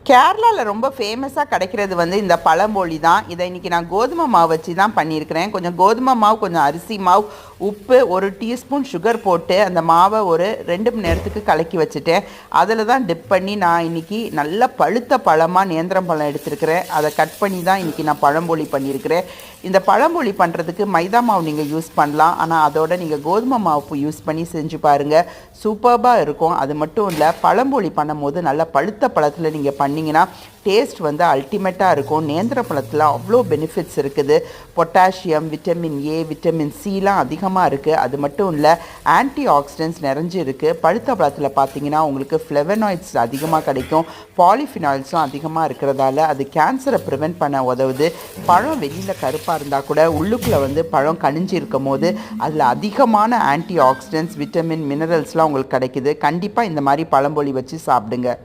கேரளாவில் ரொம்ப ஃபேமஸாக கிடைக்கிறது வந்து இந்த பழம்போலி தான். இதை இன்றைக்கி நான் கோதுமை மாவு வச்சு தான் பண்ணியிருக்கிறேன். கொஞ்சம் கோதுமை மாவு, கொஞ்சம் அரிசி மாவு, உப்பு, 1 டீஸ்பூன் சுகர் போட்டு அந்த மாவை ஒரு 2 மணி நேரத்துக்கு கலக்கி வச்சுட்டேன். அதில் தான் டிப் பண்ணி நான் இன்றைக்கி நல்ல பழுத்த பழமாக நேந்திரம் பழம் எடுத்துருக்கிறேன். அதை கட் பண்ணி தான் இன்றைக்கி நான் பழம்போலி பண்ணியிருக்கிறேன். இந்த பழம்போலி பண்ணுறதுக்கு மைதா மாவு நீங்கள் யூஸ் பண்ணலாம், ஆனால் அதோட நீங்கள் கோதுமை மாவு யூஸ் பண்ணி செஞ்சு பாருங்கள், சூப்பர்பாக இருக்கும். அது மட்டும் இல்லை, பழம்போலி பண்ணும் போது நல்ல பழுத்த பழத்தில் நீங்கள் பண்ணிங்கன்னா டேஸ்ட் வந்து அல்டிமேட்டாக இருக்கும். நேந்திர பழத்தில் அவ்வளோ பெனிஃபிட்ஸ் இருக்குது. Potassium, vitamin A, vitamin slam அதிகமாக இருக்குது. அது மட்டும் இல்லை, ஆன்டி ஆக்சிடென்ட்ஸ் நிறைஞ்சு இருக்குது. பழுத்த பழத்தில் பார்த்தீங்கன்னா உங்களுக்கு ஃப்ளெவனாய்ட்ஸ் அதிகமாக கிடைக்கும். பாலிஃபினாய்ட்ஸும் அதிகமாக இருக்கிறதால அது கேன்சரை ப்ரிவென்ட் பண்ண உதவுது. பழம் வெளியில் கருப்பாக இருந்தால் கூட உள்ளுக்குள்ளே வந்து பழம் கனிஞ்சு இருக்கும் போது அதில் அதிகமான ஆன்டி ஆக்சிடென்ட்ஸ், விட்டமின், மினரல்ஸ்லாம் உங்களுக்கு கிடைக்குது. கண்டிப்பாக இந்த மாதிரி பழம்போலி வச்சு சாப்பிடுங்க.